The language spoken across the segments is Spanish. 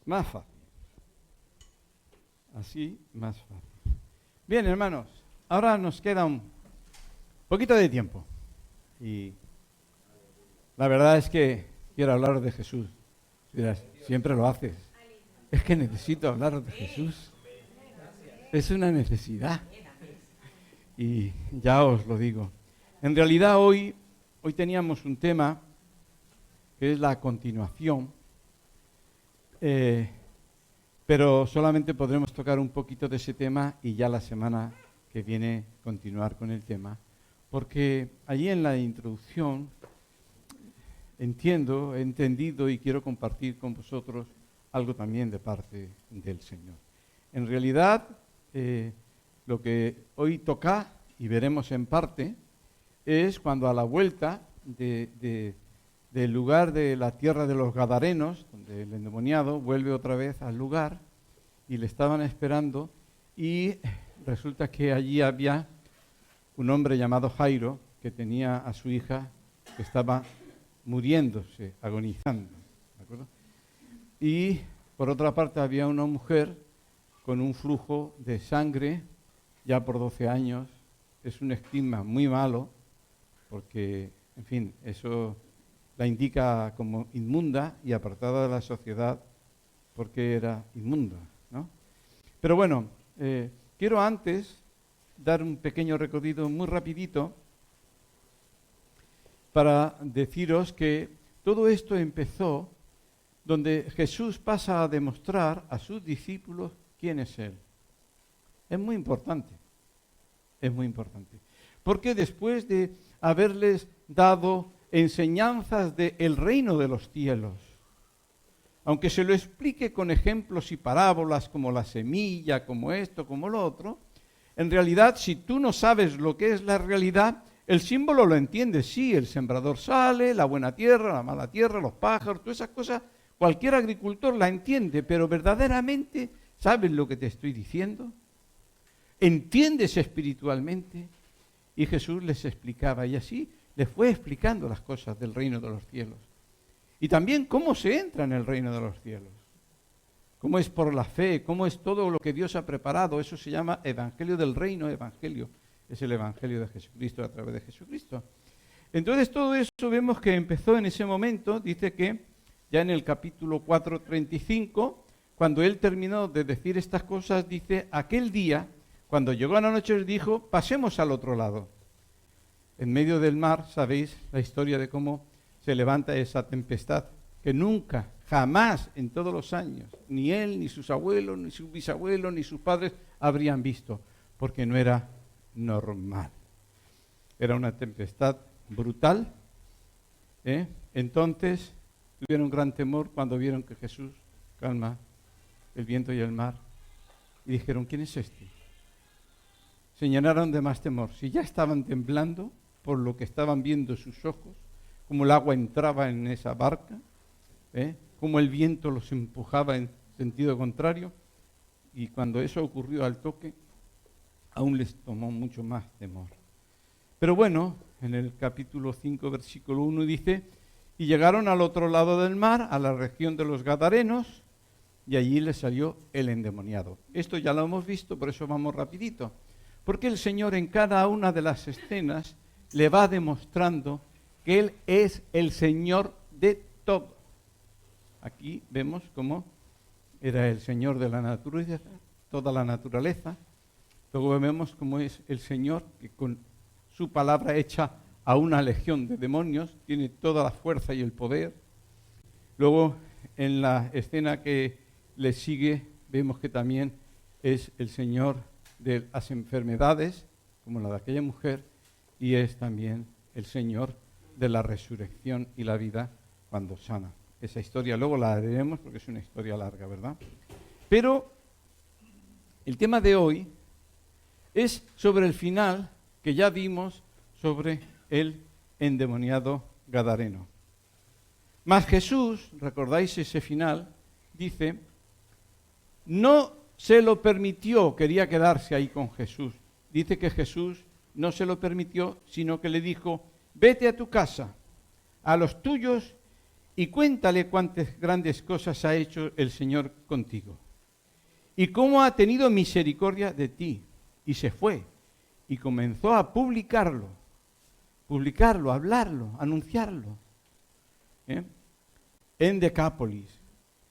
Más fácil. Así, más fácil. Bien, hermanos, ahora nos queda un poquito de tiempo. Y la verdad es que quiero hablar de Jesús. Dirás, siempre lo haces. Es que necesito hablar de Jesús. Es una necesidad. Y ya os lo digo. En realidad hoy teníamos un tema que es la continuación. Pero solamente podremos tocar un poquito de ese tema y ya la semana que viene continuar con el tema. Porque allí en la introducción he entendido y quiero compartir con vosotros algo también de parte del Señor. En realidad, lo que hoy toca y veremos en parte es cuando a la vuelta del lugar de la tierra de los Gadarenos, donde el endemoniado vuelve otra vez al lugar y le estaban esperando y resulta que allí había un hombre llamado Jairo que tenía a su hija que estaba muriéndose, agonizando, ¿de acuerdo? Y por otra parte había una mujer con un flujo de sangre ya por 12 años. Es un estigma muy malo porque, en fin, eso la indica como inmunda y apartada de la sociedad porque era inmunda, ¿no? Pero bueno, quiero antes dar un pequeño recorrido muy rapidito para deciros que todo esto empezó donde Jesús pasa a demostrar a sus discípulos quién es Él. Es muy importante, porque después de haberles dado enseñanzas del reino de los cielos, aunque se lo explique con ejemplos y parábolas como la semilla, como esto, como lo otro, en realidad si tú no sabes lo que es la realidad, el símbolo lo entiendes, sí, el sembrador sale, la buena tierra, la mala tierra, los pájaros, todas esas cosas, cualquier agricultor la entiende, pero verdaderamente, ¿sabes lo que te estoy diciendo? ¿Entiendes espiritualmente? Y Jesús les explicaba, y así les fue explicando las cosas del reino de los cielos. Y también cómo se entra en el reino de los cielos. Cómo es por la fe, cómo es todo lo que Dios ha preparado. Eso se llama Evangelio del Reino, Evangelio. Es el Evangelio de Jesucristo a través de Jesucristo. Entonces todo eso vemos que empezó en ese momento, dice que ya en el capítulo 4:35, cuando él terminó de decir estas cosas, dice, aquel día, cuando llegó a la noche, él dijo, pasemos al otro lado. En medio del mar, sabéis la historia de cómo se levanta esa tempestad, que nunca, jamás en todos los años, ni él, ni sus abuelos, ni sus bisabuelos, ni sus padres habrían visto, porque no era normal. Era una tempestad brutal. Entonces tuvieron gran temor cuando vieron que Jesús calma el viento y el mar. Y dijeron, ¿quién es este? Se llenaron de más temor. Si ya estaban temblando por lo que estaban viendo sus ojos, como el agua entraba en esa barca, como el viento los empujaba en sentido contrario, y cuando eso ocurrió al toque, aún les tomó mucho más temor. Pero bueno, en el capítulo 5, versículo 1 dice, y llegaron al otro lado del mar, a la región de los Gadarenos, y allí les salió el endemoniado. Esto ya lo hemos visto, por eso vamos rapidito. Porque el Señor en cada una de las escenas le va demostrando que Él es el Señor de todo. Aquí vemos cómo era el Señor de la naturaleza, toda la naturaleza. Luego vemos cómo es el Señor que con su palabra echa a una legión de demonios, tiene toda la fuerza y el poder. Luego en la escena que le sigue vemos que también es el Señor de las enfermedades, como la de aquella mujer, y es también el Señor de la resurrección y la vida cuando sana. Esa historia luego la haremos porque es una historia larga, ¿verdad? Pero el tema de hoy es sobre el final que ya vimos sobre el endemoniado gadareno. Mas Jesús, recordáis ese final, dice, no se lo permitió, quería quedarse ahí con Jesús. Dice que Jesús no se lo permitió, sino que le dijo, vete a tu casa, a los tuyos, y cuéntale cuántas grandes cosas ha hecho el Señor contigo y cómo ha tenido misericordia de ti. Y se fue y comenzó a publicarlo, hablarlo, anunciarlo. En Decápolis,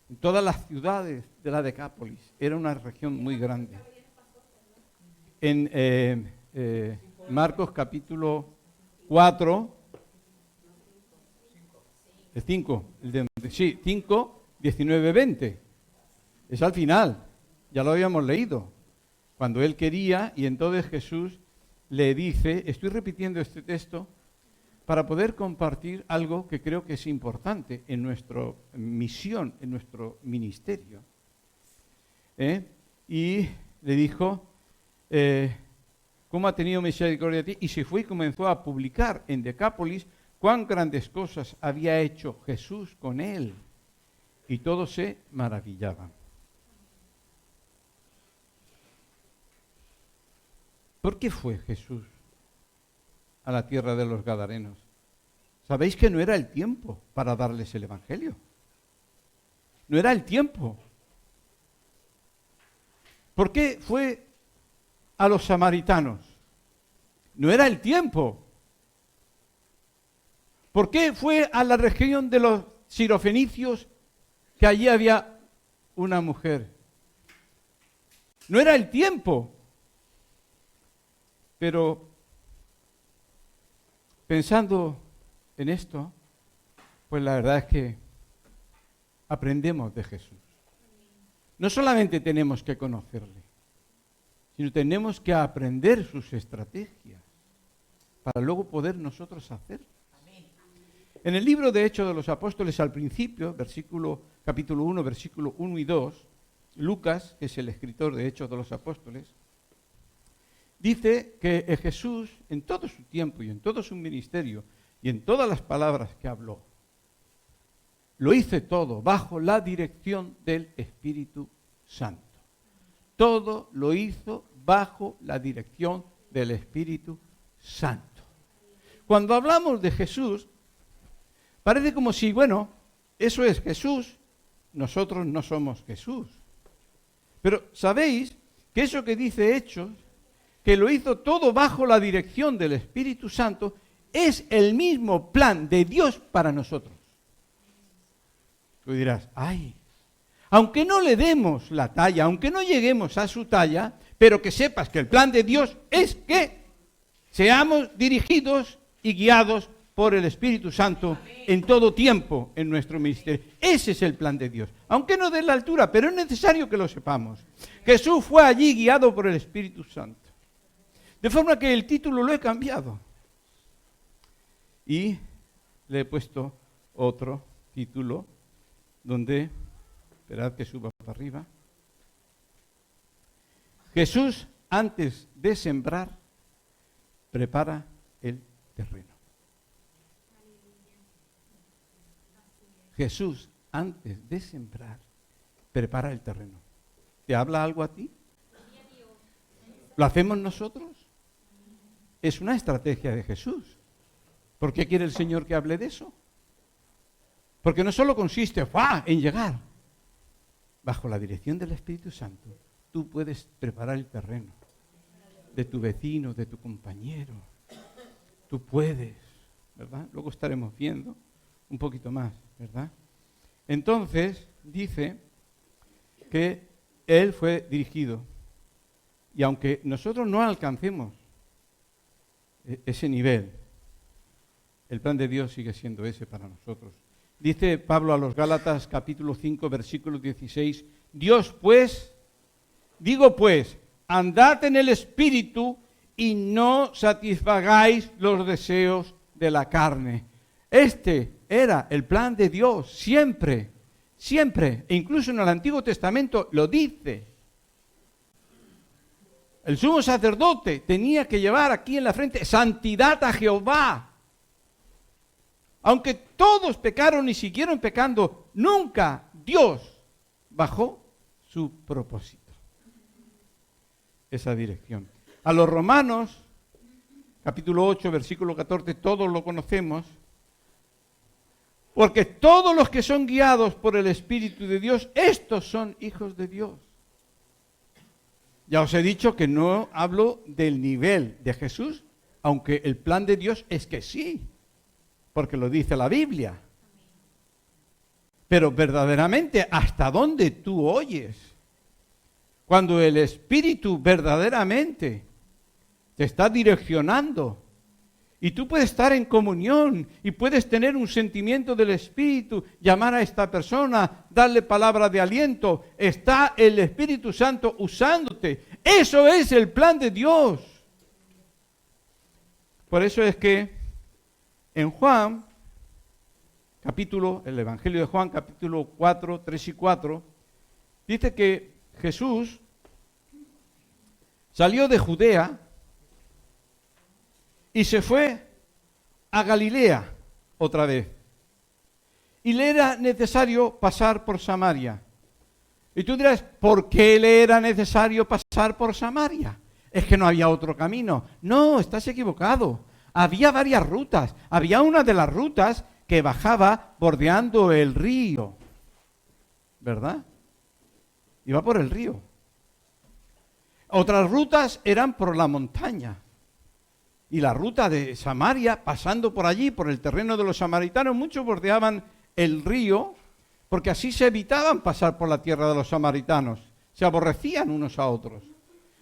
en todas las ciudades de la Decápolis. Era una región muy grande. En Marcos capítulo 4, 5, 5, 19, 20. Es al final, ya lo habíamos leído. Cuando él quería, y entonces Jesús le dice, estoy repitiendo este texto para poder compartir algo que creo que es importante en nuestra misión, en nuestro ministerio. Y le dijo, ¿cómo ha tenido misericordia de ti? Y se fue y comenzó a publicar en Decápolis cuán grandes cosas había hecho Jesús con él. Y todos se maravillaban. ¿Por qué fue Jesús a la tierra de los Gadarenos? ¿Sabéis que no era el tiempo para darles el Evangelio? No era el tiempo. ¿Por qué fue a los samaritanos? No era el tiempo. ¿Por qué fue a la región de los sirofenicios, que allí había una mujer? No era el tiempo. Pero pensando en esto, pues la verdad es que aprendemos de Jesús. No solamente tenemos que conocerle, sino tenemos que aprender sus estrategias para luego poder nosotros hacerlo. En el libro de Hechos de los Apóstoles, al principio, capítulo 1, versículo 1 y 2, Lucas, que es el escritor de Hechos de los Apóstoles, dice que Jesús, en todo su tiempo y en todo su ministerio y en todas las palabras que habló, lo hizo todo bajo la dirección del Espíritu Santo. Todo lo hizo bajo la dirección del Espíritu Santo. Cuando hablamos de Jesús, parece como si, bueno, eso es Jesús, nosotros no somos Jesús. Pero ¿sabéis que eso que dice Hechos, que lo hizo todo bajo la dirección del Espíritu Santo, es el mismo plan de Dios para nosotros? Tú dirás, aunque no le demos la talla, aunque no lleguemos a su talla, pero que sepas que el plan de Dios es que seamos dirigidos y guiados por el Espíritu Santo en todo tiempo en nuestro ministerio. Ese es el plan de Dios. Aunque no de la altura, pero es necesario que lo sepamos. Jesús fue allí guiado por el Espíritu Santo. De forma que el título lo he cambiado. Y le he puesto otro título donde, esperad que suba para arriba. Jesús, antes de sembrar, prepara el terreno. Jesús, antes de sembrar, prepara el terreno. ¿Te habla algo a ti? ¿Lo hacemos nosotros? Es una estrategia de Jesús. ¿Por qué quiere el Señor que hable de eso? Porque no solo consiste en llegar. Bajo la dirección del Espíritu Santo, tú puedes preparar el terreno de tu vecino, de tu compañero. Tú puedes, ¿verdad? Luego estaremos viendo un poquito más, ¿verdad? Entonces, dice que él fue dirigido. Y aunque nosotros no alcancemos ese nivel, el plan de Dios sigue siendo ese para nosotros. Dice Pablo a los Gálatas, capítulo 5, versículo 16, Dios pues, andad en el Espíritu y no satisfagáis los deseos de la carne. Este era el plan de Dios, siempre, siempre, e incluso en el Antiguo Testamento lo dice. El sumo sacerdote tenía que llevar aquí en la frente santidad a Jehová. Aunque todos pecaron y siguieron pecando, nunca Dios bajó su propósito. Esa dirección. A los Romanos, capítulo 8, versículo 14, todos lo conocemos. Porque todos los que son guiados por el Espíritu de Dios, estos son hijos de Dios. Ya os he dicho que no hablo del nivel de Jesús, aunque el plan de Dios es que sí, porque lo dice la Biblia. Pero verdaderamente, ¿hasta dónde tú oyes? Cuando el Espíritu verdaderamente te está direccionando y tú puedes estar en comunión y puedes tener un sentimiento del Espíritu, llamar a esta persona, darle palabra de aliento, está el Espíritu Santo usándote. Eso es el plan de Dios. Por eso es que en Juan, el Evangelio de Juan, capítulo 4, 3 y 4, dice que Jesús salió de Judea y se fue a Galilea otra vez. Y le era necesario pasar por Samaria. Y tú dirás, ¿por qué le era necesario pasar por Samaria? Es que no había otro camino. No, estás equivocado. Había varias rutas. Había una de las rutas que bajaba bordeando el río. ¿Verdad? Iba por el río. Otras rutas eran por la montaña. Y la ruta de Samaria, pasando por allí, por el terreno de los samaritanos, muchos bordeaban el río, porque así se evitaban pasar por la tierra de los samaritanos. Se aborrecían unos a otros.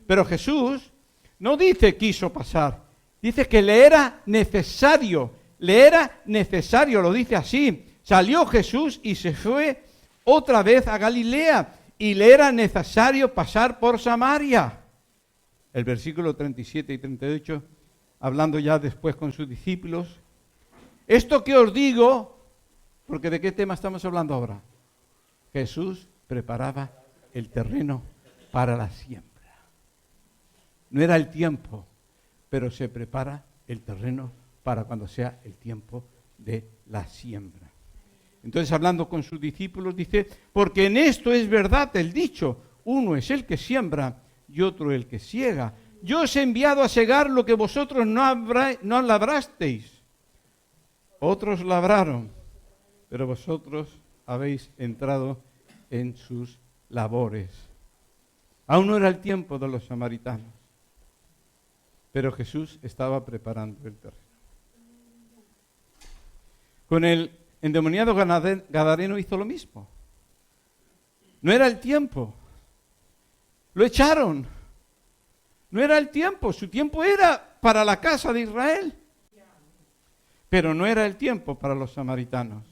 Pero Jesús no dice quiso pasar, dice que le era necesario, lo dice así. Salió Jesús y se fue otra vez a Galilea, y le era necesario pasar por Samaria. El versículo 37 y 38, hablando ya después con sus discípulos. Esto que os digo, porque ¿de qué tema estamos hablando ahora? Jesús preparaba el terreno para la siembra. No era el tiempo, pero se prepara el terreno para cuando sea el tiempo de la siembra. Entonces, hablando con sus discípulos, dice, porque en esto es verdad el dicho, uno es el que siembra y otro el que siega. Yo os he enviado a segar lo que vosotros no labrasteis. Otros labraron, pero vosotros habéis entrado en sus labores. Aún no era el tiempo de los samaritanos, pero Jesús estaba preparando el terreno. Con el endemoniado gadareno hizo lo mismo. No era el tiempo. Lo echaron. No era el tiempo. Su tiempo era para la casa de Israel. Pero no era el tiempo para los samaritanos.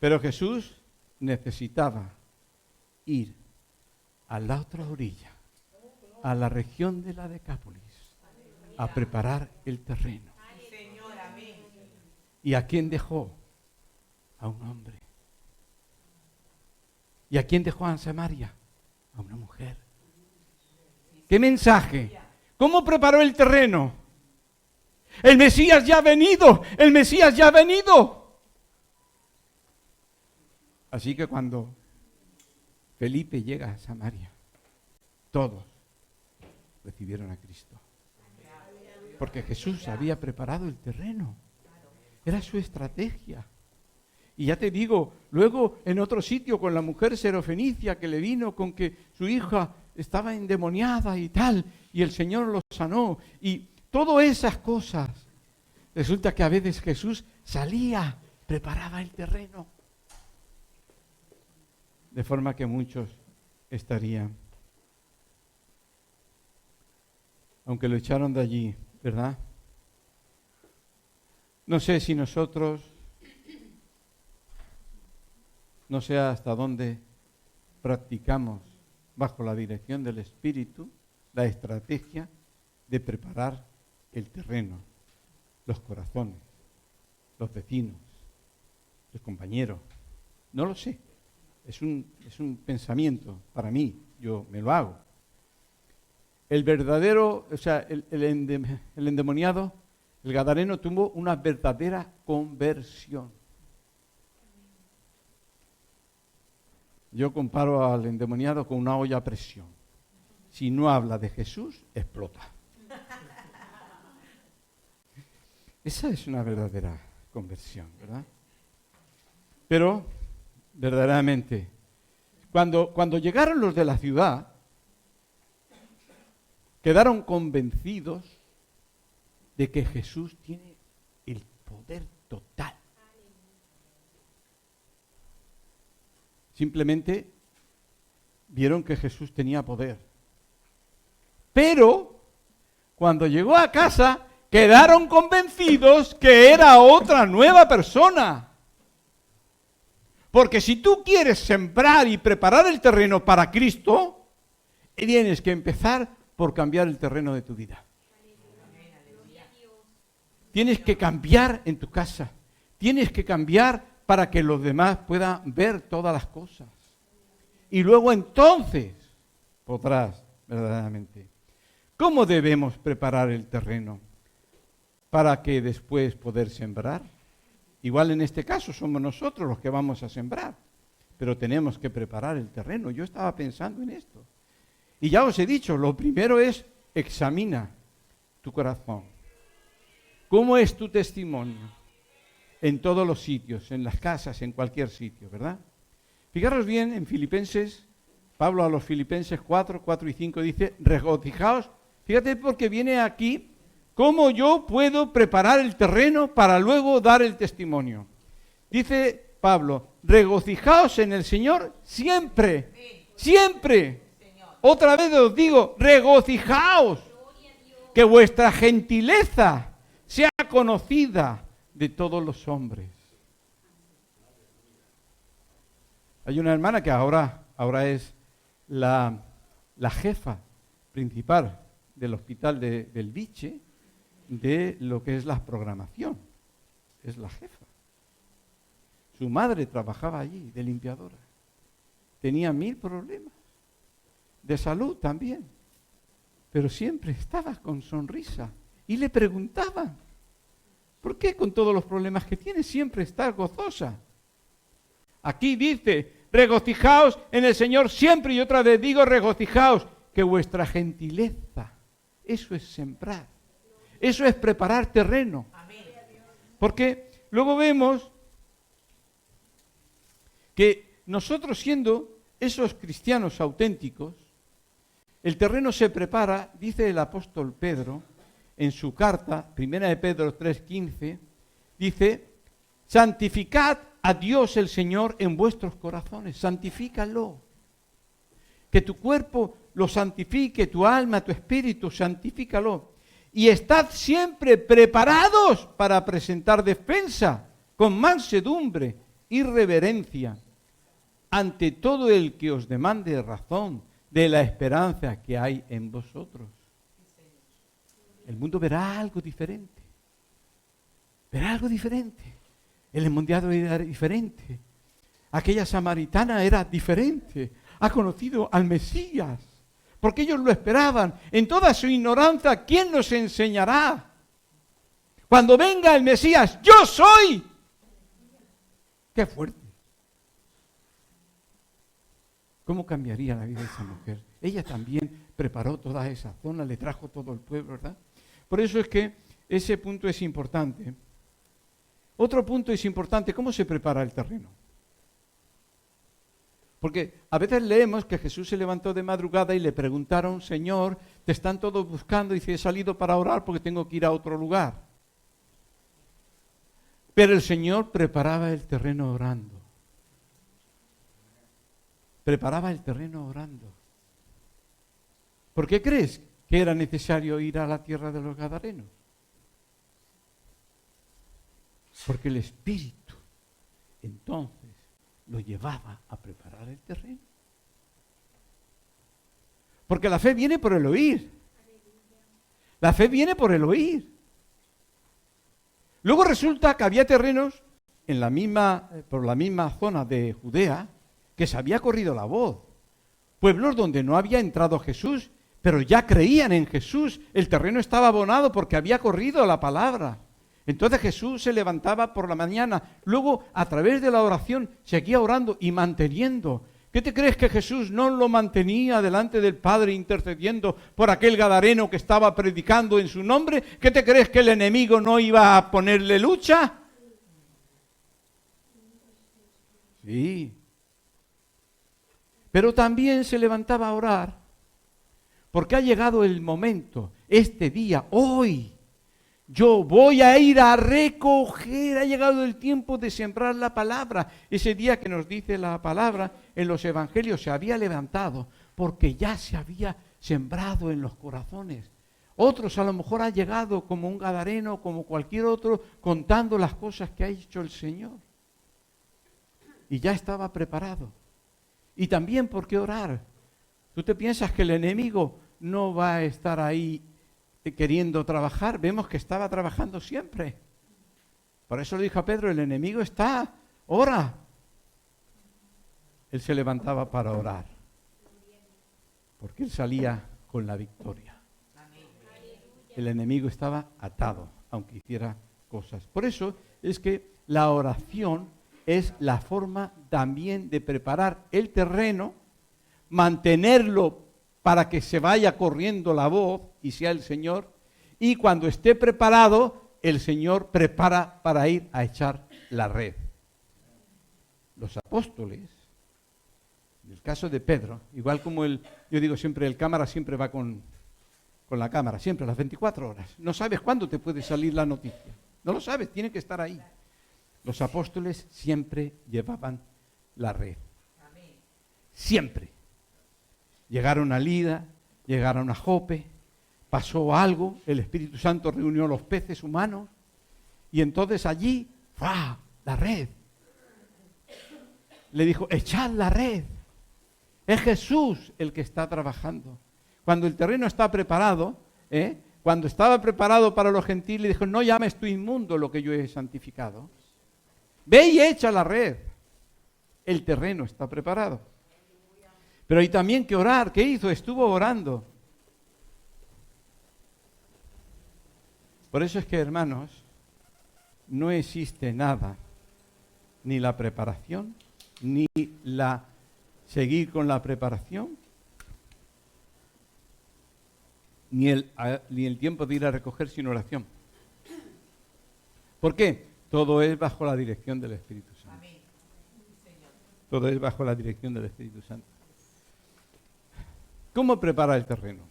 Pero Jesús necesitaba ir a la otra orilla, a la región de la Decápolis, a preparar el terreno. ¿Y a quién dejó? A un hombre. ¿Y a quién dejó en Samaria? A una mujer. ¿Qué mensaje? ¿Cómo preparó el terreno? El Mesías ya ha venido. El Mesías ya ha venido. Así que cuando Felipe llega a Samaria, todos recibieron a Cristo. Porque Jesús había preparado el terreno. Era su estrategia. Y ya te digo, luego en otro sitio con la mujer serofenicia que le vino con que su hija estaba endemoniada y tal, y el Señor lo sanó. Y todas esas cosas. Resulta que a veces Jesús salía, preparaba el terreno. De forma que muchos estarían. Aunque lo echaron de allí, ¿verdad? No sé si nosotros, no sé hasta dónde practicamos bajo la dirección del Espíritu la estrategia de preparar el terreno, los corazones, los vecinos, los compañeros. No lo sé, es un pensamiento para mí, yo me lo hago. El verdadero, o sea, el endemoniado, el gadareno tuvo una verdadera conversión. Yo comparo al endemoniado con una olla a presión. Si no habla de Jesús, explota. Esa es una verdadera conversión, ¿verdad? Pero, verdaderamente, cuando llegaron los de la ciudad, quedaron convencidos de que Jesús tiene el poder total. Simplemente vieron que Jesús tenía poder. Pero, cuando llegó a casa, quedaron convencidos que era otra nueva persona. Porque si tú quieres sembrar y preparar el terreno para Cristo, tienes que empezar por cambiar el terreno de tu vida. Tienes que cambiar en tu casa. Tienes que cambiar para que los demás puedan ver todas las cosas. Y luego entonces podrás verdaderamente. ¿Cómo debemos preparar el terreno para que después poder sembrar? Igual en este caso somos nosotros los que vamos a sembrar, pero tenemos que preparar el terreno. Yo estaba pensando en esto. Y ya os he dicho, lo primero es examina tu corazón. ¿Cómo es tu testimonio? En todos los sitios, en las casas, en cualquier sitio, ¿verdad? Fijaros bien en Filipenses, Pablo a los Filipenses 4 y 5 dice, regocijaos. Fíjate porque viene aquí, ¿cómo yo puedo preparar el terreno para luego dar el testimonio? Dice Pablo, regocijaos en el Señor siempre, siempre. Otra vez os digo, regocijaos, que vuestra gentileza sea conocida de todos los hombres. Hay una hermana que ahora es la jefa principal del hospital del Viche, de lo que es la programación. Es la jefa. Su madre trabajaba allí, de limpiadora. Tenía 1000 problemas. De salud también. Pero siempre estaba con sonrisa. Y le preguntaban, ¿por qué con todos los problemas que tiene siempre está gozosa? Aquí dice, regocijaos en el Señor siempre. Y otra vez digo, regocijaos, que vuestra gentileza, eso es sembrar. Eso es preparar terreno. Porque luego vemos que nosotros siendo esos cristianos auténticos, el terreno se prepara, dice el apóstol Pedro, en su carta, 1 de Pedro 3:15, dice, santificad a Dios el Señor en vuestros corazones, santifícalo. Que tu cuerpo lo santifique, tu alma, tu espíritu, santifícalo. Y estad siempre preparados para presentar defensa con mansedumbre y reverencia ante todo el que os demande razón de la esperanza que hay en vosotros. El mundo verá algo diferente. Verá algo diferente. El endemoniado era diferente. Aquella samaritana era diferente. Ha conocido al Mesías. Porque ellos lo esperaban. En toda su ignorancia, ¿quién nos enseñará? Cuando venga el Mesías, ¡yo soy! ¡Qué fuerte! ¿Cómo cambiaría la vida de esa mujer? Ella también preparó toda esa zona, le trajo todo el pueblo, ¿verdad? Por eso es que ese punto es importante. Otro punto es importante, ¿cómo se prepara el terreno? Porque a veces leemos que Jesús se levantó de madrugada y le preguntaron, Señor, te están todos buscando, y dice, he salido para orar porque tengo que ir a otro lugar. Pero el Señor preparaba el terreno orando. Preparaba el terreno orando. ¿Por qué crees que era necesario ir a la tierra de los Gadarenos? Porque el Espíritu entonces lo llevaba a preparar el terreno. Porque la fe viene por el oír. La fe viene por el oír. Luego resulta que había terrenos por la misma zona de Judea que se había corrido la voz. Pueblos donde no había entrado Jesús, pero ya creían en Jesús. El terreno estaba abonado porque había corrido la palabra. Entonces Jesús se levantaba por la mañana, luego a través de la oración seguía orando y manteniendo. ¿Qué te crees que Jesús no lo mantenía delante del Padre intercediendo por aquel gadareno que estaba predicando en su nombre? ¿Qué te crees que el enemigo no iba a ponerle lucha? Sí. Pero también se levantaba a orar, porque ha llegado el momento, este día, hoy. Yo voy a ir a recoger, ha llegado el tiempo de sembrar la palabra. Ese día que nos dice la palabra en los evangelios se había levantado porque ya se había sembrado en los corazones. Otros a lo mejor han llegado como un gadareno, como cualquier otro, contando las cosas que ha hecho el Señor. Y ya estaba preparado. Y también, ¿por qué orar? ¿Tú te piensas que el enemigo no va a estar ahí queriendo trabajar? Vemos que estaba trabajando siempre. Por eso le dijo a Pedro, el enemigo está, ora. Él se levantaba para orar, porque él salía con la victoria. El enemigo estaba atado, aunque hiciera cosas. Por eso es que la oración es la forma también de preparar el terreno, mantenerlo para que se vaya corriendo la voz y sea el Señor, y cuando esté preparado, el Señor prepara para ir a echar la red. Los apóstoles, en el caso de Pedro, igual como yo digo siempre, el cámara siempre va con la cámara, siempre a las 24 horas. No sabes cuándo te puede salir la noticia. No lo sabes, tiene que estar ahí. Los apóstoles siempre llevaban la red. Siempre. Llegaron a Lida, llegaron a Jope, pasó algo, el Espíritu Santo reunió los peces humanos y entonces allí, ¡fua!, la red. Le dijo, echad la red. Es Jesús el que está trabajando. Cuando el terreno está preparado, cuando estaba preparado para los gentiles, le dijo, no llames tú inmundo lo que yo he santificado. Ve y echa la red. El terreno está preparado. Pero hay también que orar. ¿Qué hizo? Estuvo orando. Por eso es que, hermanos, no existe nada, ni la preparación, ni seguir con la preparación, ni el tiempo de ir a recoger sin oración. ¿Por qué? Todo es bajo la dirección del Espíritu Santo. Todo es bajo la dirección del Espíritu Santo. ¿Cómo prepara el terreno?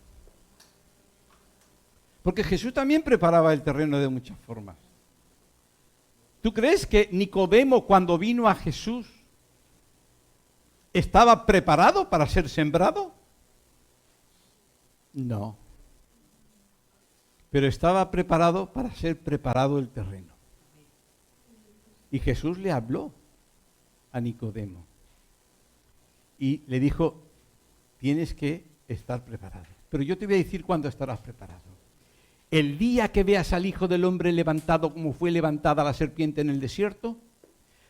Porque Jesús también preparaba el terreno de muchas formas. ¿Tú crees que Nicodemo, cuando vino a Jesús, estaba preparado para ser sembrado? No. Pero estaba preparado para ser preparado el terreno. Y Jesús le habló a Nicodemo y le dijo, tienes que estar preparado. Pero yo te voy a decir cuándo estarás preparado. El día que veas al Hijo del Hombre levantado como fue levantada la serpiente en el desierto,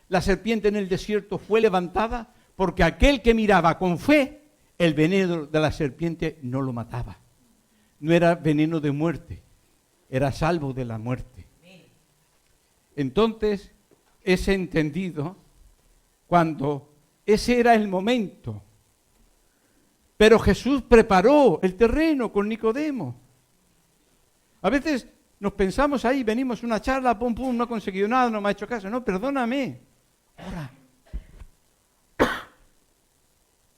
la serpiente en el desierto fue levantada porque aquel que miraba con fe, el veneno de la serpiente no lo mataba. No era veneno de muerte, era salvo de la muerte. Entonces, es entendido cuando ese era el momento. Pero Jesús preparó el terreno con Nicodemo. A veces nos pensamos ahí, venimos a una charla, pum, pum, no he conseguido nada, no me ha hecho caso. No, perdóname. Ora.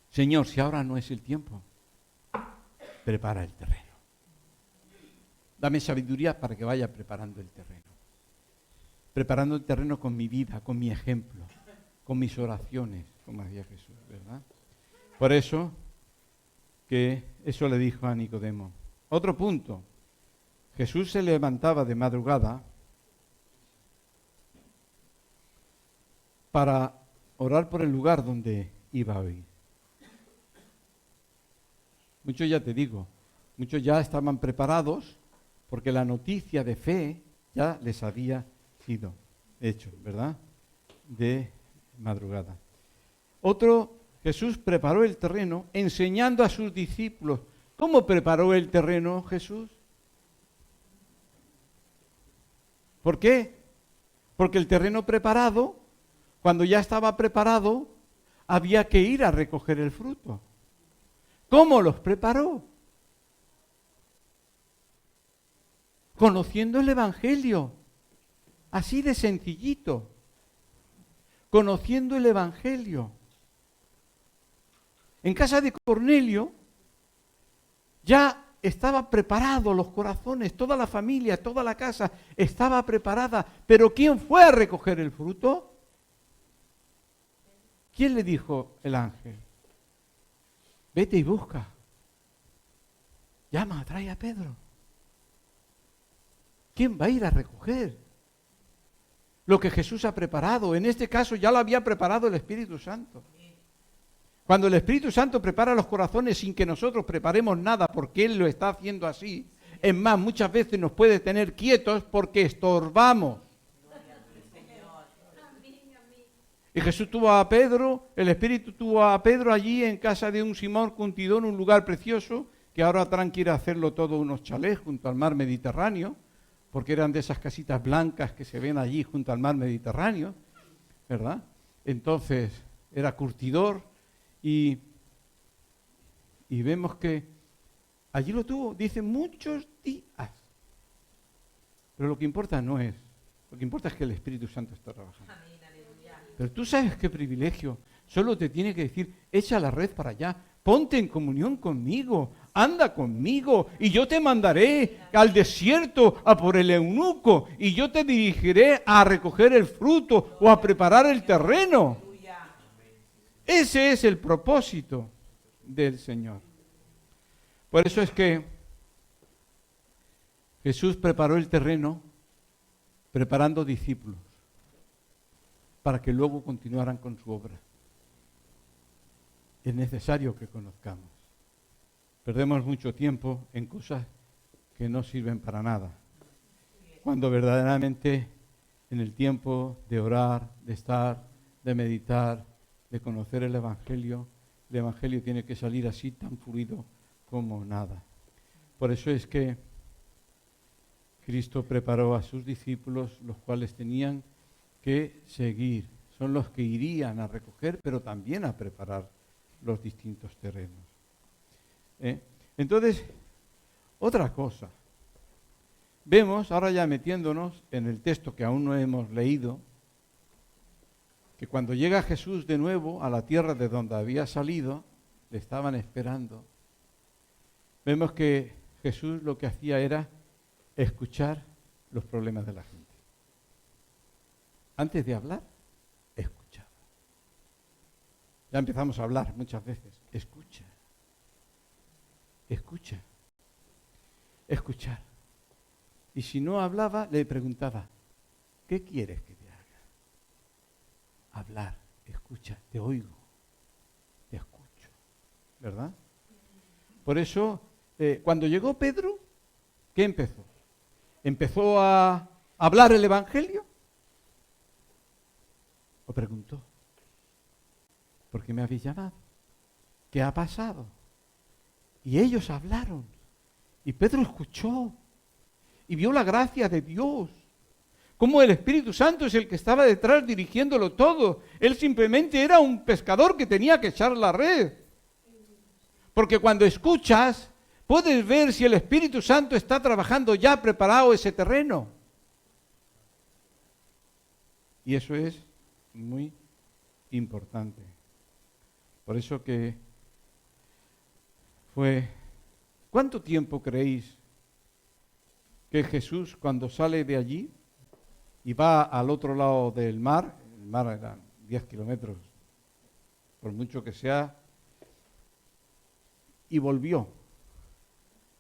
Señor, si ahora no es el tiempo, prepara el terreno. Dame sabiduría para que vaya preparando el terreno. Preparando el terreno con mi vida, con mi ejemplo, con mis oraciones, como hacía Jesús, ¿verdad? Por eso, que eso le dijo a Nicodemo. Otro punto. Jesús se levantaba de madrugada para orar por el lugar donde iba a ir. Muchos, ya te digo, muchos ya estaban preparados porque la noticia de fe ya les había sido hecho, ¿verdad? De madrugada. Otro, Jesús preparó el terreno enseñando a sus discípulos. ¿Cómo preparó el terreno Jesús? ¿Por qué? Porque el terreno preparado, cuando ya estaba preparado, había que ir a recoger el fruto. ¿Cómo los preparó? Conociendo el Evangelio, así de sencillito. conociendo el Evangelio. En casa de Cornelio ya estaba preparado los corazones, toda la familia, toda la casa estaba preparada. Pero ¿quién fue a recoger el fruto? ¿Quién le dijo el ángel? Vete y busca. Llama, trae a Pedro. ¿Quién va a ir a recoger lo que Jesús ha preparado? En este caso ya lo había preparado el Espíritu Santo. Cuando el Espíritu Santo prepara los corazones sin que nosotros preparemos nada, porque Él lo está haciendo así, es más, muchas veces nos puede tener quietos porque estorbamos. Y Jesús tuvo a Pedro, el Espíritu tuvo a Pedro allí en casa de un Simón Curtidor, un lugar precioso, que ahora Trump quiere hacerlo todo unos chalés junto al mar Mediterráneo, porque eran de esas casitas blancas que se ven allí junto al mar Mediterráneo, ¿verdad? Entonces, era curtidor. Y vemos que allí lo tuvo, dice, muchos días. Pero lo que importa no es, lo que importa es que el Espíritu Santo está trabajando. Pero tú sabes qué privilegio, solo te tiene que decir, echa la red para allá, ponte en comunión conmigo, anda conmigo, y yo te mandaré al desierto a por el eunuco, y yo te dirigiré a recoger el fruto o a preparar el terreno. Ese es el propósito del Señor. Por eso es que Jesús preparó el terreno preparando discípulos para que luego continuaran con su obra. Es necesario que conozcamos. Perdemos mucho tiempo en cosas que no sirven para nada, cuando verdaderamente en el tiempo de orar, de estar, de meditar, de conocer el Evangelio tiene que salir así tan fluido como nada. Por eso es que Cristo preparó a sus discípulos, los cuales tenían que seguir. Son los que irían a recoger, pero también a preparar los distintos terrenos. Entonces, otra cosa. Vemos, ahora ya metiéndonos en el texto que aún no hemos leído, que cuando llega Jesús de nuevo a la tierra de donde había salido, le estaban esperando. Vemos que Jesús lo que hacía era escuchar los problemas de la gente. Antes de hablar, escuchaba. Ya empezamos a hablar muchas veces. Escucha. Escucha. Escuchar. Y si no hablaba, le preguntaba, ¿qué quieres que te haga? Hablar, escucha, te oigo, te escucho, ¿verdad? Por eso, cuando llegó Pedro, ¿qué empezó? ¿Empezó a hablar el Evangelio? ¿O preguntó? ¿Por qué me habéis llamado? ¿Qué ha pasado? Y ellos hablaron, y Pedro escuchó, y vio la gracia de Dios. Cómo el Espíritu Santo es el que estaba detrás dirigiéndolo todo. Él simplemente era un pescador que tenía que echar la red. Porque cuando escuchas, puedes ver si el Espíritu Santo está trabajando ya preparado ese terreno. Y eso es muy importante. Por eso que fue... ¿Cuánto tiempo creéis que Jesús, cuando sale de allí y va al otro lado del mar, el mar era 10 kilómetros, por mucho que sea, y volvió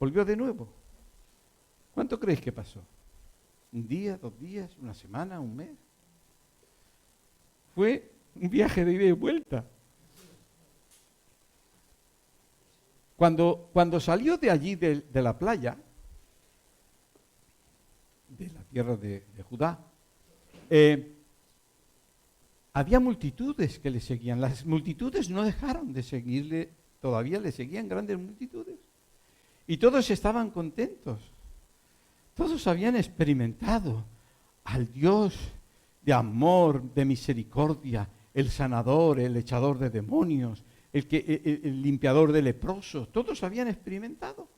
de nuevo? ¿Cuánto creéis que pasó? ¿Un día, 2 días, una semana, un mes? Fue un viaje de ida y vuelta. Cuando salió de allí, de la playa, de la tierra de Judá, había multitudes que le seguían. Las multitudes no dejaron de seguirle, todavía le seguían grandes multitudes. Y todos estaban contentos. Todos habían experimentado al Dios de amor, de misericordia, el sanador, el echador de demonios, el limpiador de leprosos. Todos habían experimentado.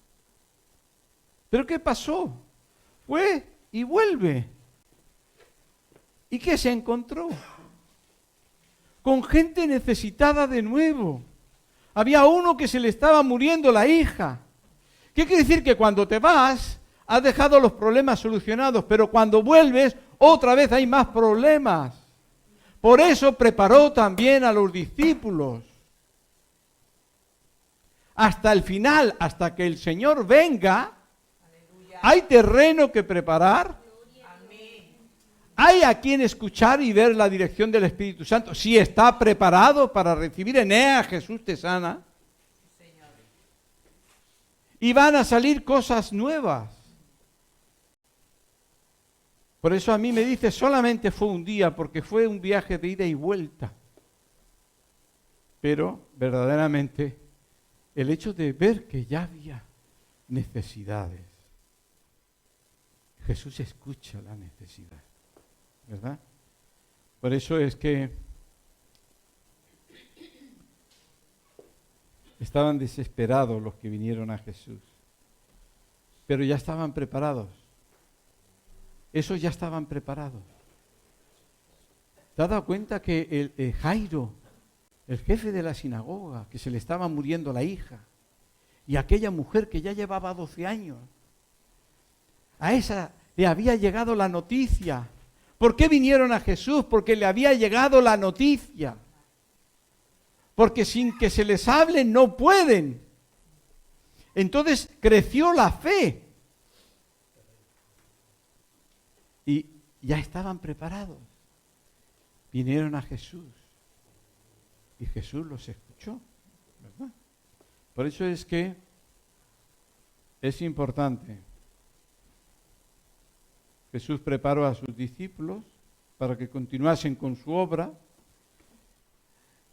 ¿Pero qué pasó? Fue y vuelve. ¿Y qué se encontró? con gente necesitada de nuevo. Había uno que se le estaba muriendo la hija. ¿Qué quiere decir? Que cuando te vas, has dejado los problemas solucionados, pero cuando vuelves, otra vez hay más problemas. Por eso preparó también a los discípulos. Hasta el final, hasta que el Señor venga, hay terreno que preparar. Hay a quien escuchar y ver la dirección del Espíritu Santo. Si está preparado para recibir Enea, Jesús te sana. Y van a salir cosas nuevas. Por eso a mí me dice, solamente fue un día, porque fue un viaje de ida y vuelta. Pero verdaderamente el hecho de ver que ya había necesidades. Jesús escucha la necesidad, ¿verdad? Por eso es que estaban desesperados los que vinieron a Jesús, pero ya estaban preparados. Esos ya estaban preparados. ¿Te has dado cuenta que el Jairo, el jefe de la sinagoga, que se le estaba muriendo la hija, y aquella mujer que ya llevaba 12 años, a esa le había llegado la noticia? ¿Por qué vinieron a Jesús? Porque le había llegado la noticia. Porque sin que se les hable no pueden. Entonces creció la fe. Y ya estaban preparados. Vinieron a Jesús. Y Jesús los escuchó, ¿verdad? Por eso es que es importante. Jesús preparó a sus discípulos para que continuasen con su obra.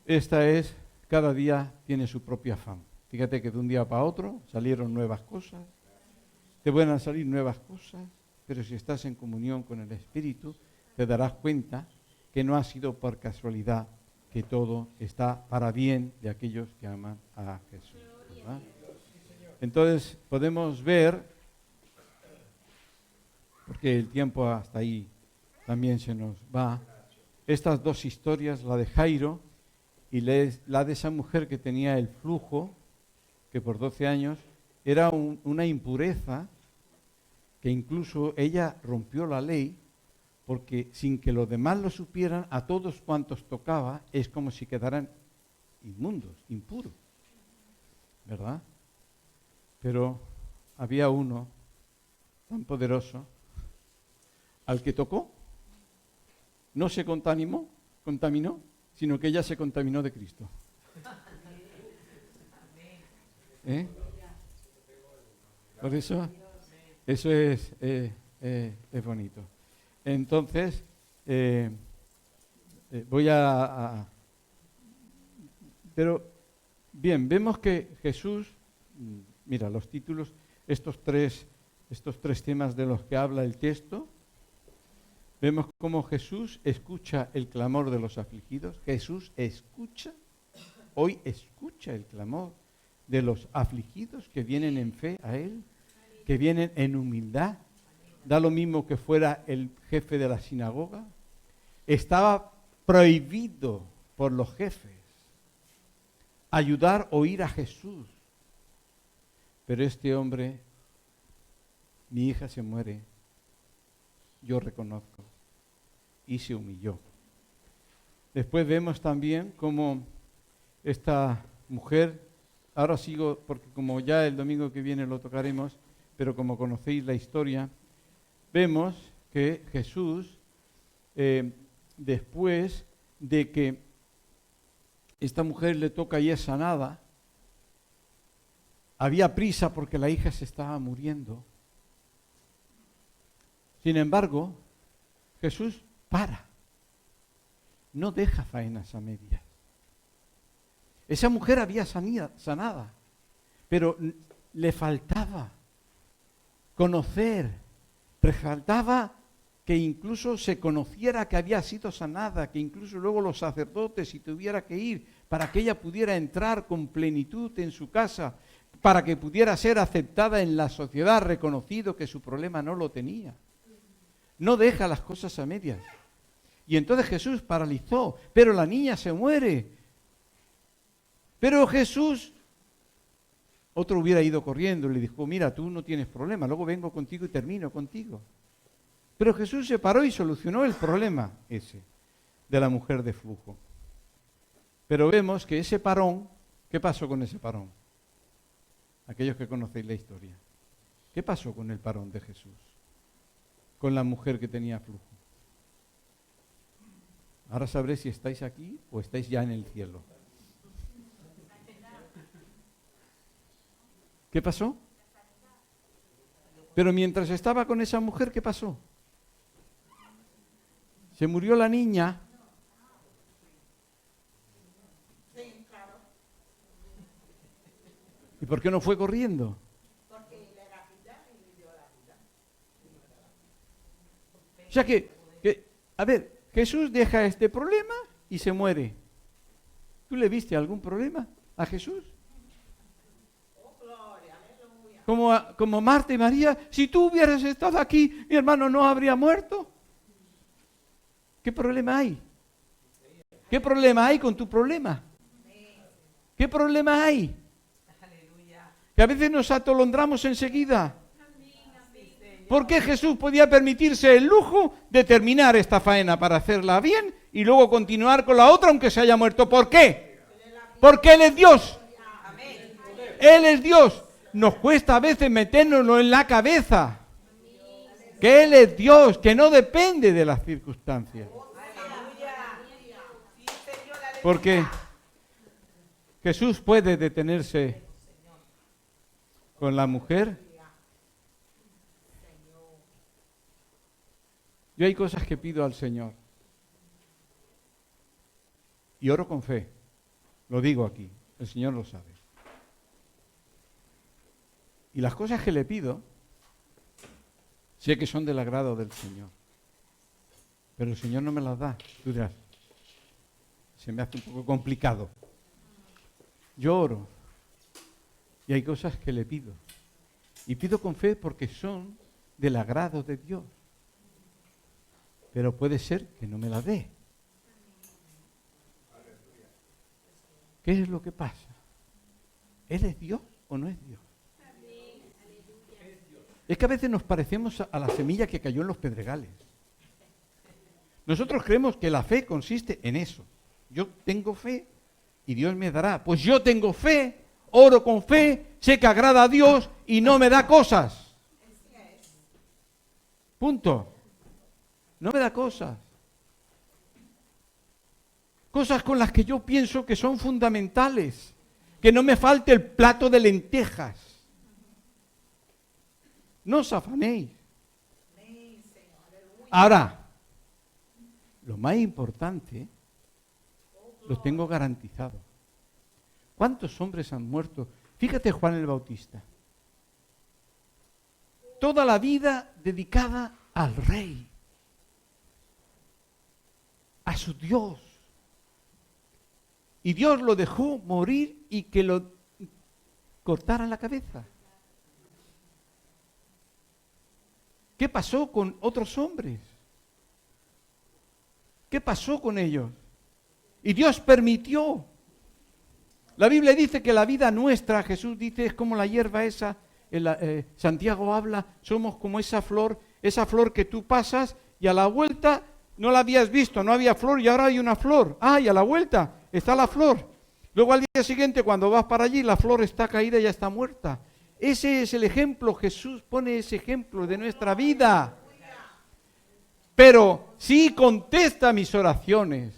Esta es, cada día tiene su propio afán. Fíjate que de un día para otro salieron nuevas cosas, te van a salir nuevas cosas, pero si estás en comunión con el Espíritu, te darás cuenta que no ha sido por casualidad, que todo está para bien de aquellos que aman a Jesús, ¿verdad? Entonces podemos ver, porque el tiempo hasta ahí también se nos va, estas dos historias, la de Jairo y la de esa mujer que tenía el flujo, que por 12 años era una impureza, que incluso ella rompió la ley, porque sin que los demás lo supieran, a todos cuantos tocaba, es como si quedaran inmundos, impuros, ¿verdad? Pero había uno tan poderoso, al que tocó, no se contaminó, sino que ella se contaminó de Cristo. Por eso es bonito. Entonces, voy pero, bien, vemos que Jesús, mira, los títulos, estos tres temas de los que habla el texto, vemos cómo Jesús escucha el clamor de los afligidos. Jesús hoy escucha el clamor de los afligidos que vienen en fe a Él, que vienen en humildad. Da lo mismo que fuera el jefe de la sinagoga. Estaba prohibido por los jefes ayudar o ir a Jesús. Pero este hombre, mi hija se muere, yo reconozco, y se humilló. Después vemos también cómo esta mujer, ahora sigo, porque como ya el domingo que viene lo tocaremos, pero como conocéis la historia, vemos que Jesús, después de que esta mujer le toca y es sanada, había prisa porque la hija se estaba muriendo. Sin embargo, Jesús no deja faenas a medias. Esa mujer había sanada, pero le faltaba conocer, le faltaba que incluso se conociera que había sido sanada, que incluso luego los sacerdotes, si tuviera que ir, para que ella pudiera entrar con plenitud en su casa, para que pudiera ser aceptada en la sociedad, reconocido que su problema no lo tenía. No deja las cosas a medias. Y entonces Jesús paralizó, pero la niña se muere. Pero Jesús, otro hubiera ido corriendo y le dijo, mira, tú no tienes problema, luego vengo contigo y termino contigo. Pero Jesús se paró y solucionó el problema ese de la mujer de flujo. Pero vemos que ese parón, ¿qué pasó con ese parón? Aquellos que conocéis la historia. ¿Qué pasó con el parón de Jesús? Con la mujer que tenía flujo. Ahora sabré si estáis aquí o estáis ya en el cielo. ¿Qué pasó? Pero mientras estaba con esa mujer, ¿qué pasó? Se murió la niña. ¿Y por qué no fue corriendo? O sea a ver, Jesús deja este problema y se muere. ¿Tú le viste algún problema a Jesús? Como Marta y María, si tú hubieras estado aquí, mi hermano no habría muerto. ¿Qué problema hay? ¿Qué problema hay con tu problema? ¿Qué problema hay? Que a veces nos atolondramos enseguida. ¿Por qué Jesús podía permitirse el lujo de terminar esta faena para hacerla bien y luego continuar con la otra aunque se haya muerto? ¿Por qué? Porque Él es Dios. Él es Dios. Nos cuesta a veces metérnoslo en la cabeza. Que Él es Dios, que no depende de las circunstancias. Porque Jesús puede detenerse con la mujer. Yo hay cosas que pido al Señor. Y oro con fe. Lo digo aquí. El Señor lo sabe. Y las cosas que le pido, sé que son del agrado del Señor. Pero el Señor no me las da. Tú dirás, se me hace un poco complicado. Yo oro. Y hay cosas que le pido. Y pido con fe porque son del agrado de Dios. Pero puede ser que no me la dé. ¿Qué es lo que pasa? ¿Él es Dios o no es Dios? Es que a veces nos parecemos a la semilla que cayó en los pedregales. Nosotros creemos que la fe consiste en eso. Yo tengo fe y Dios me dará. Pues yo tengo fe, oro con fe, sé que agrada a Dios y no me da cosas. Punto. No me da cosas. Cosas con las que yo pienso que son fundamentales. Que no me falte el plato de lentejas. No os afanéis. Ahora, lo más importante, lo tengo garantizado. ¿Cuántos hombres han muerto? Fíjate Juan el Bautista. Toda la vida dedicada al Rey. A su Dios. Y Dios lo dejó morir y que lo cortaran la cabeza. ¿Qué pasó con otros hombres? ¿Qué pasó con ellos? Y Dios permitió. La Biblia dice que la vida nuestra, Jesús dice, es como la hierba esa. Santiago habla, somos como esa flor que tú pasas y a la vuelta no la habías visto, no había flor y ahora hay una flor. Ah, y a la vuelta está la flor. Luego al día siguiente cuando vas para allí la flor está caída y ya está muerta. Ese es el ejemplo, Jesús pone ese ejemplo de nuestra vida. Pero sí contesta mis oraciones.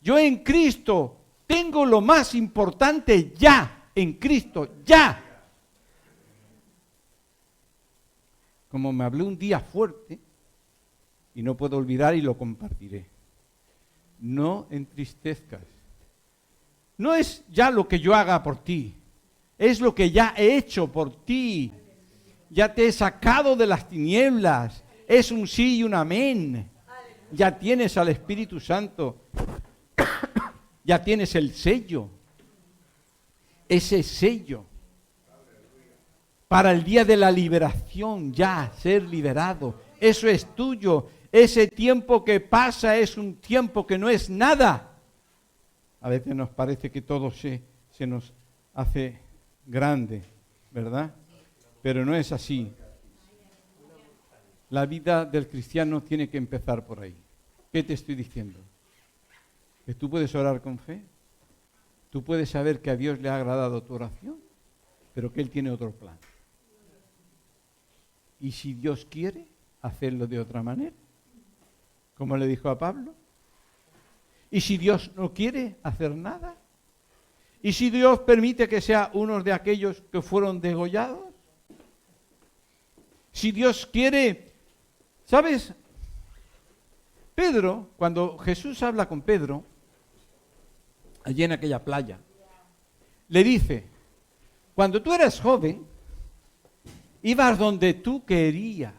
Yo en Cristo tengo lo más importante ya, en Cristo, ya. Como me hablé un día fuerte, y no puedo olvidar y lo compartiré. No entristezcas. No es ya lo que yo haga por ti, es lo que ya he hecho por ti. Ya te he sacado de las tinieblas. Es un sí y un amén. Ya tienes al Espíritu Santo. Ya tienes el sello. Ese sello. Para el día de la liberación, ya ser liberado. Eso es tuyo. Ese tiempo que pasa es un tiempo que no es nada. A veces nos parece que todo se nos hace grande, ¿verdad? Pero no es así. La vida del cristiano tiene que empezar por ahí. ¿Qué te estoy diciendo? Que tú puedes orar con fe. Tú puedes saber que a Dios le ha agradado tu oración, pero que Él tiene otro plan. Y si Dios quiere, hacerlo de otra manera, como le dijo a Pablo. Y si Dios no quiere hacer nada, y si Dios permite que sea uno de aquellos que fueron degollados, si Dios quiere, ¿sabes? Pedro, cuando Jesús habla con Pedro, allí en aquella playa, le dice, cuando tú eras joven, ibas donde tú querías.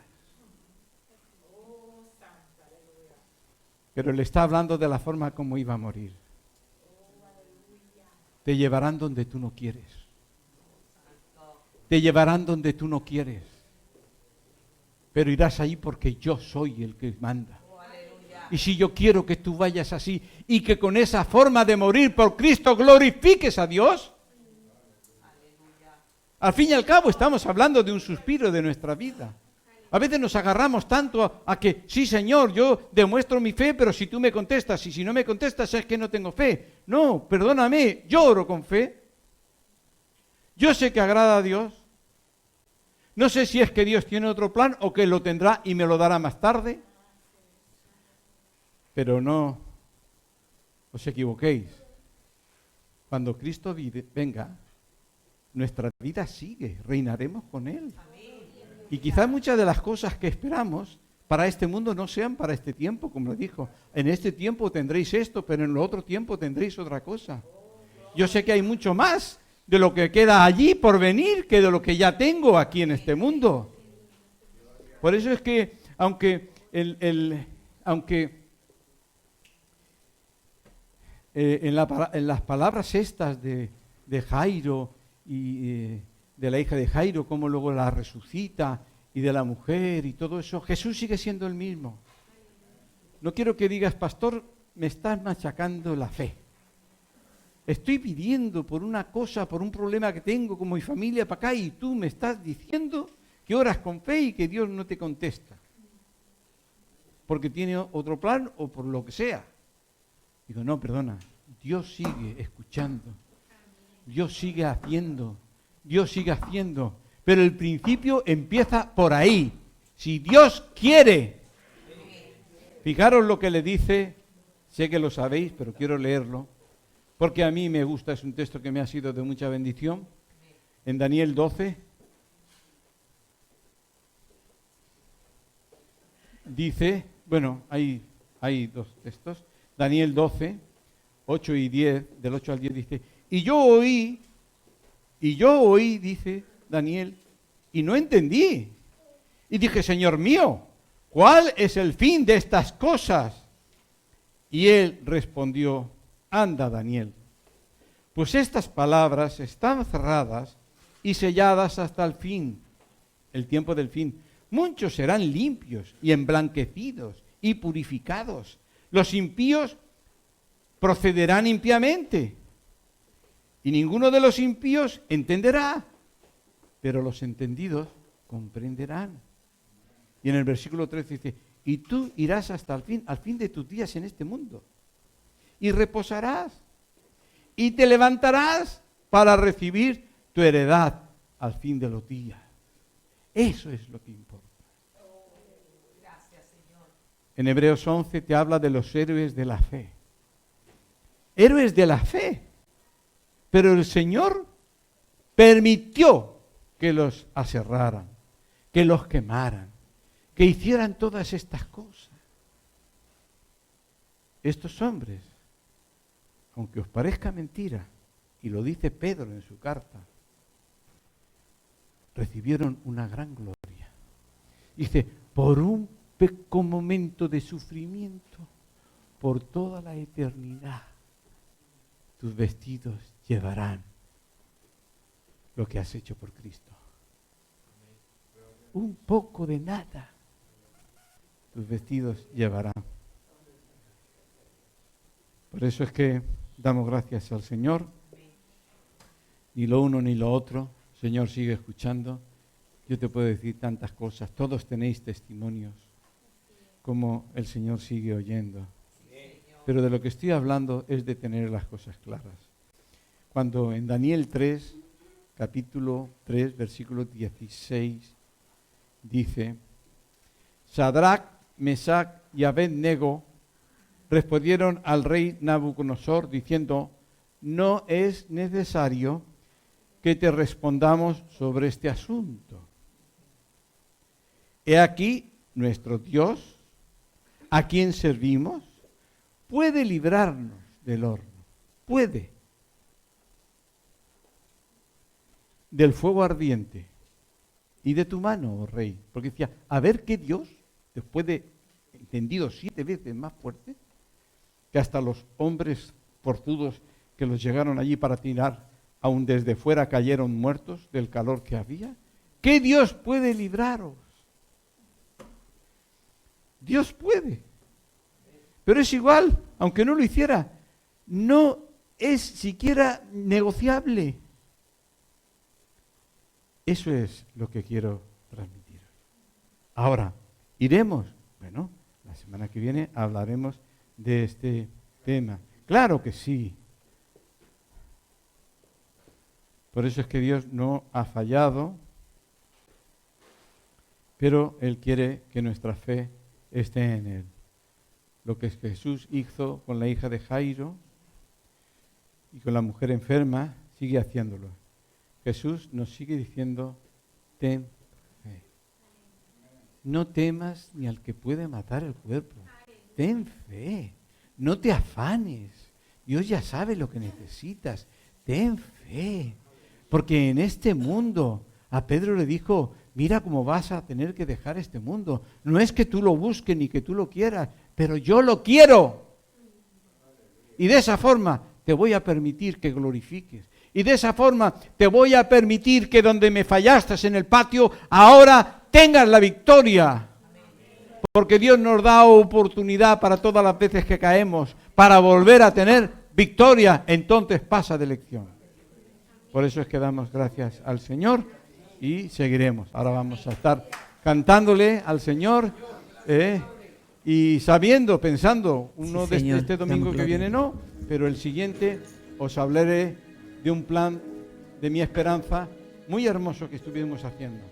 Pero le está hablando de la forma como iba a morir. Te llevarán donde tú no quieres. Te llevarán donde tú no quieres. Pero irás ahí porque yo soy el que manda. Y si yo quiero que tú vayas así y que con esa forma de morir por Cristo glorifiques a Dios, al fin y al cabo estamos hablando de un suspiro de nuestra vida. A veces nos agarramos tanto a que, sí Señor, yo demuestro mi fe, pero si tú me contestas y si no me contestas es que no tengo fe. No, perdóname, yo oro con fe. Yo sé que agrada a Dios. No sé si es que Dios tiene otro plan o que lo tendrá y me lo dará más tarde. Pero no os equivoquéis. Cuando Cristo venga, nuestra vida sigue, reinaremos con Él. Y quizás muchas de las cosas que esperamos para este mundo no sean para este tiempo, como le dijo. En este tiempo tendréis esto, pero en el otro tiempo tendréis otra cosa. Yo sé que hay mucho más de lo que queda allí por venir que de lo que ya tengo aquí en este mundo. Por eso es que, aunque en las palabras estas de Jairo y de la hija de Jairo, cómo luego la resucita, y de la mujer y todo eso, Jesús sigue siendo el mismo. No quiero que digas, pastor, me estás machacando la fe. Estoy pidiendo por una cosa, por un problema que tengo con mi familia para acá, y tú me estás diciendo que oras con fe y que Dios no te contesta. Porque tiene otro plan o por lo que sea. Digo, no, perdona, Dios sigue escuchando, Dios sigue haciendo, Dios sigue haciendo, pero el principio empieza por ahí. Si Dios quiere, fijaros lo que le dice, sé que lo sabéis, pero quiero leerlo, porque a mí me gusta, es un texto que me ha sido de mucha bendición, en Daniel 12, dice, bueno, hay dos textos, Daniel 12, 8 y 10, del 8 al 10 dice, y yo oí, dice Daniel, y no entendí. Y dije, Señor mío, ¿cuál es el fin de estas cosas? Y él respondió, anda, Daniel, pues estas palabras están cerradas y selladas hasta el fin, el tiempo del fin. Muchos serán limpios y emblanquecidos y purificados. Los impíos procederán impíamente, y ninguno de los impíos entenderá, pero los entendidos comprenderán. Y en el versículo 13 dice, y tú irás hasta el fin, al fin de tus días en este mundo, y reposarás, y te levantarás para recibir tu heredad al fin de los días. Eso es lo que importa. En Hebreos 11 te habla de los héroes de la fe. Héroes de la fe. Pero el Señor permitió que los aserraran, que los quemaran, que hicieran todas estas cosas. Estos hombres, aunque os parezca mentira, y lo dice Pedro en su carta, recibieron una gran gloria. Dice, por un pequeño momento de sufrimiento, por toda la eternidad, tus vestidos llevarán lo que has hecho por Cristo. Un poco de nada. tus vestidos llevará. Por eso es que damos gracias al Señor. Ni lo uno ni lo otro. Señor, sigue escuchando. Yo te puedo decir tantas cosas. Todos tenéis testimonios. Como el Señor sigue oyendo. Pero de lo que estoy hablando es de tener las cosas claras. Cuando en Daniel 3, capítulo 3, versículo 16, dice: Sadrac, Mesac y Abed-nego respondieron al rey Nabucodonosor diciendo: no es necesario que te respondamos sobre este asunto. He aquí nuestro Dios, a quien servimos, puede librarnos del horno, puede, del fuego ardiente y de tu mano, oh rey. Porque decía, a ver qué Dios, después de entendido 7 veces más fuerte, que hasta los hombres forzudos que los llegaron allí para tirar, aún desde fuera cayeron muertos del calor que había. ¿Qué Dios puede libraros? Dios puede. Pero es igual, aunque no lo hiciera, no es siquiera negociable. Eso es lo que quiero transmitir. Ahora, ¿iremos? Bueno, la semana que viene hablaremos de este tema. Claro que sí. Por eso es que Dios no ha fallado, pero Él quiere que nuestra fe esté en Él. Lo que Jesús hizo con la hija de Jairo y con la mujer enferma, sigue haciéndolo. Jesús nos sigue diciendo, ten fe. No temas ni al que puede matar el cuerpo. Ten fe. No te afanes. Dios ya sabe lo que necesitas. Ten fe. Porque en este mundo, a Pedro le dijo, mira cómo vas a tener que dejar este mundo. No es que tú lo busques ni que tú lo quieras, pero yo lo quiero. Y de esa forma te voy a permitir que glorifiques. Y de esa forma te voy a permitir que donde me fallaste en el patio, ahora tengas la victoria. Porque Dios nos da oportunidad para todas las veces que caemos, para volver a tener victoria. Entonces pasa de lección. Por eso es que damos gracias al Señor y seguiremos. Ahora vamos a estar cantándole al Señor y sabiendo, pensando, uno sí, de este domingo que viene no, pero el siguiente os hablaré de un plan de mi esperanza muy hermoso que estuvimos haciendo.